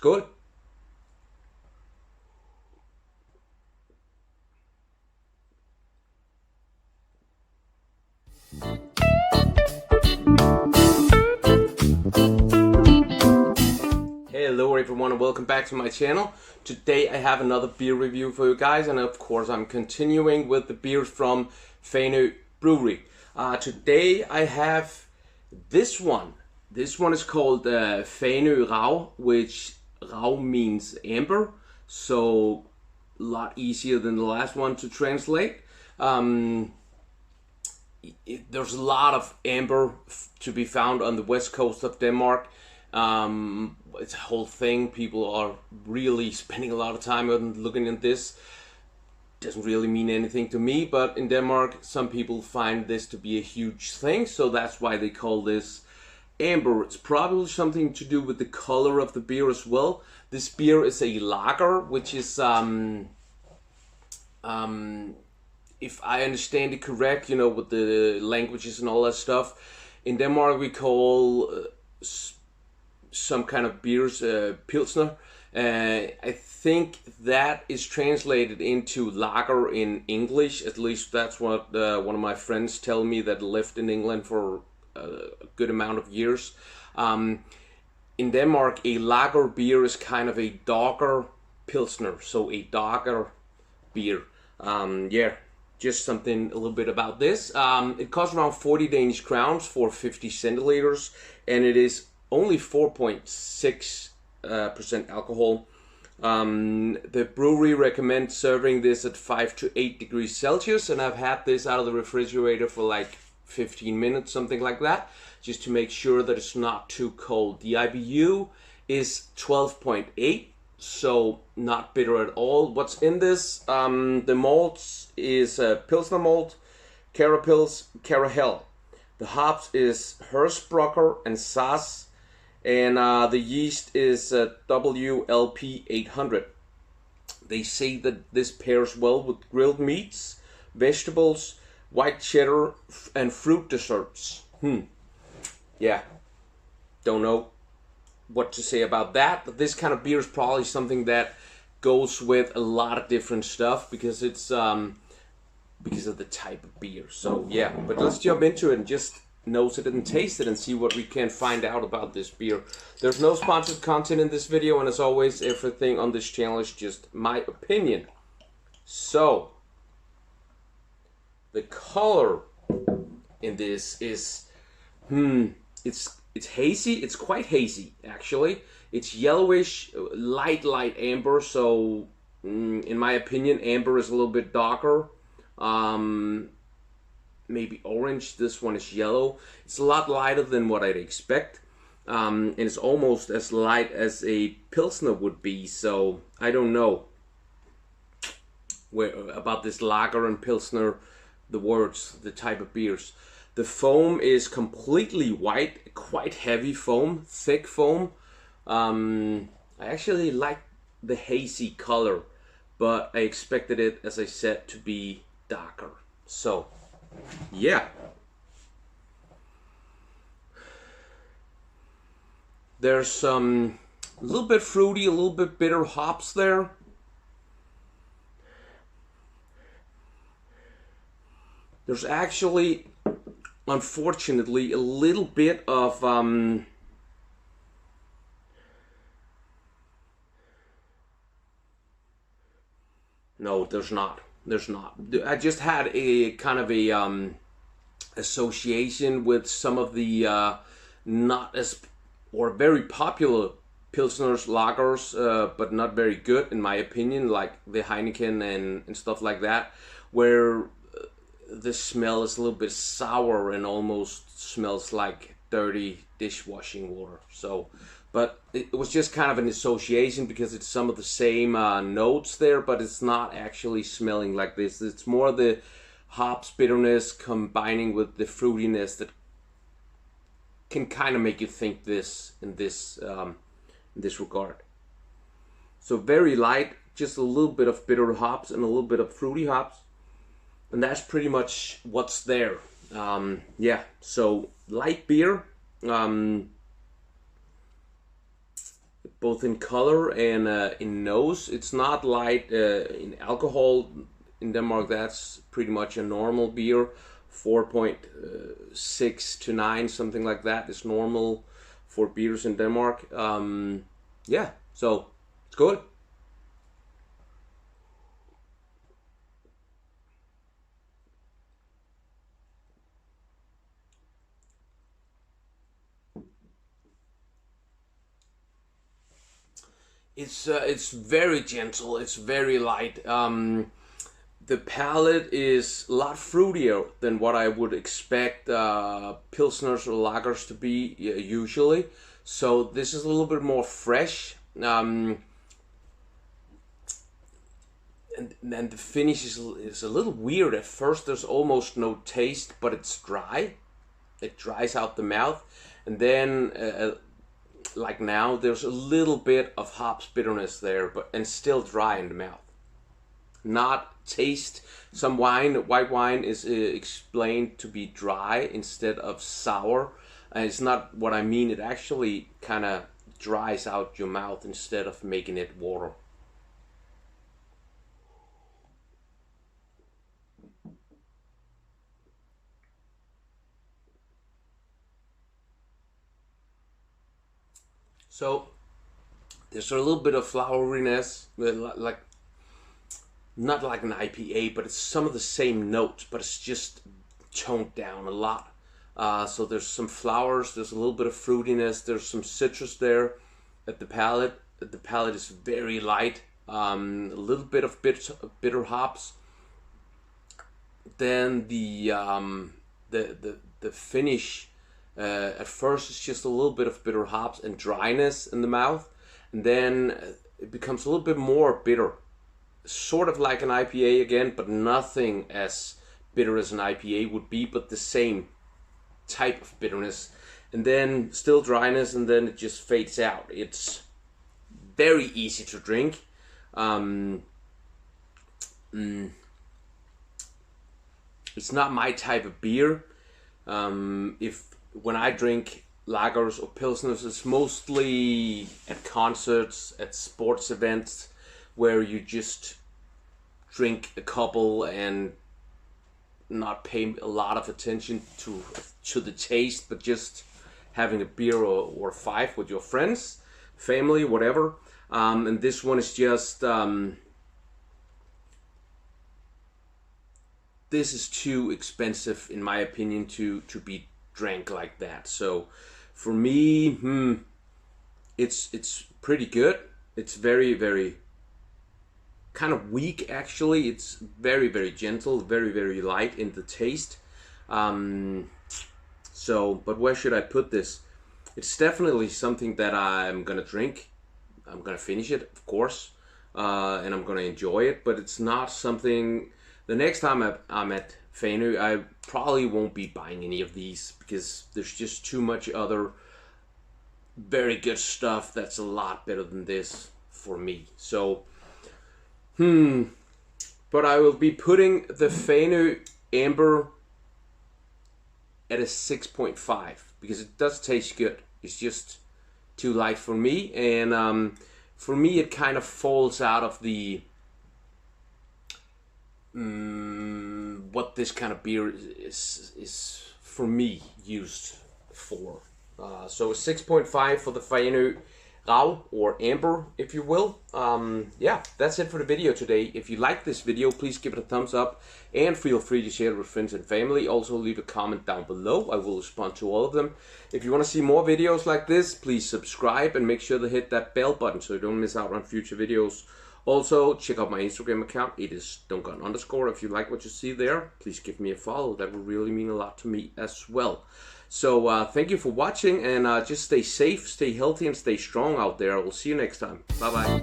Skål! Hello everyone and welcome back to my channel. Today I have another beer review for you guys, and of course I'm continuing with the beers from Fanø brewery. Today I have this one. This one is called Fanø Rav, which Rav means amber, so a lot easier than the last one to translate. There's a lot of amber to be found on the west coast of Denmark. It's a whole thing. People are really spending a lot of time on looking at this. Doesn't really mean anything to me, but in Denmark some people find this to be a huge thing, so that's why they call this amber. It's probably something to do with the color of the beer as well. This beer is a lager, which is if I understand it correct, you know, with the languages and all that stuff, in Denmark we call some kind of beers pilsner. I think that is translated into lager in English. At least that's what one of my friends tell me that lived in England for a good amount of years. In Denmark, a lager beer is kind of a darker pilsner, so a darker beer. Yeah, just something a little bit about this. It costs around 40 Danish crowns for 50 centiliters, and it is only 4.6% alcohol. The brewery recommends serving this at 5 to 8 degrees Celsius, and I've had this out of the refrigerator for like 15 minutes, something like that, just to make sure that it's not too cold. The IBU is 12.8, so not bitter at all. What's in this? The malts is Pilsner malt, Carapils, Carahel. The hops is Hersbrucker and Sass. And the yeast is WLP 800. They say that this pairs well with grilled meats, vegetables, white cheddar, and fruit desserts. Yeah, don't know what to say about that, but this kind of beer is probably something that goes with a lot of different stuff because it's because of the type of beer. So yeah, but let's jump into it and just nose it and taste it and see what we can find out about this beer. There's no sponsored content in this video, and as always, everything on this channel is just my opinion. So the color in this is it's hazy. It's quite hazy actually. It's yellowish, light amber, so in my opinion amber is a little bit darker. Maybe orange. This one is yellow. It's a lot lighter than what I'd expect, and it's almost as light as a pilsner would be. So I don't know about this lager and pilsner, the words, the type of beers. The foam is completely white, quite heavy foam, thick foam. I actually like the hazy color, but I expected it, as I said, to be darker. So yeah, there's some a little bit fruity, a little bit bitter hops there. There's actually, unfortunately, a little bit of no, there's not. There's not. I just had a kind of a association with some of the not as or very popular pilsners, lagers, but not very good in my opinion, like the Heineken and stuff like that, where the smell is a little bit sour and almost smells like dirty dishwashing water. So, but it was just kind of an association because it's some of the same notes there, but it's not actually smelling like this. It's more the hops bitterness combining with the fruitiness that can kind of make you think this in this regard. So very light, just a little bit of bitter hops and a little bit of fruity hops, and that's pretty much what's there. Yeah, so light beer. both in color and in nose. It's not light in alcohol. In Denmark, that's pretty much a normal beer. 4.6 to 9, something like that is normal for beers in Denmark. Yeah, so it's good. It's very gentle. It's very light. The palate is a lot fruitier than what I would expect pilsners or lagers to be usually. So this is a little bit more fresh. And the finish is a little weird. At first there's almost no taste, but it's dry. It dries out the mouth. And then, like now, there's a little bit of hops bitterness there, and still dry in the mouth. Not taste. Some white wine is explained to be dry instead of sour. And it's not what I mean. It actually kind of dries out your mouth instead of making it water. So there's a little bit of floweriness, like not like an IPA, but it's some of the same notes, but it's just toned down a lot. So there's some flowers, there's a little bit of fruitiness, there's some citrus there at the palate. The palate is very light, a little bit of bitter hops. Then the finish, at first it's just a little bit of bitter hops and dryness in the mouth, and then it becomes a little bit more bitter. Sort of like an IPA again, but nothing as bitter as an IPA would be, but the same type of bitterness. And then still dryness, and then it just fades out. It's very easy to drink. It's not my type of beer. When I drink lagers or pilsners, it's mostly at concerts, at sports events, where you just drink a couple and not pay a lot of attention to the taste, but just having a beer or 5 with your friends, family, whatever. And this one is just this is too expensive in my opinion to be drank like that. So for me, it's pretty good. It's very, very kind of weak actually. It's very, very gentle, very, very light in the taste. So, but where should I put this? It's definitely something that I'm gonna drink. I'm gonna finish it, of course, and I'm gonna enjoy it. But it's not something. The next time I'm at Fanø, I probably won't be buying any of these because there's just too much other very good stuff that's a lot better than this for me. So, but I will be putting the Fanø Amber at a 6.5 because it does taste good. It's just too light for me, and for me it kind of falls out of the what this kind of beer is for me used for. So a 6.5 for the Fanø Rav or Amber, if you will. Yeah, that's it for the video today. If you like this video, please give it a thumbs up and feel free to share it with friends and family. Also leave a comment down below. I will respond to all of them. If you want to see more videos like this, please subscribe and make sure to hit that bell button so you don't miss out on future videos. Also, check out my Instagram account. It is Dunkeren_. If you like what you see there, please give me a follow. That would really mean a lot to me as well. So thank you for watching, and just stay safe, stay healthy, and stay strong out there. I will see you next time. Bye-bye.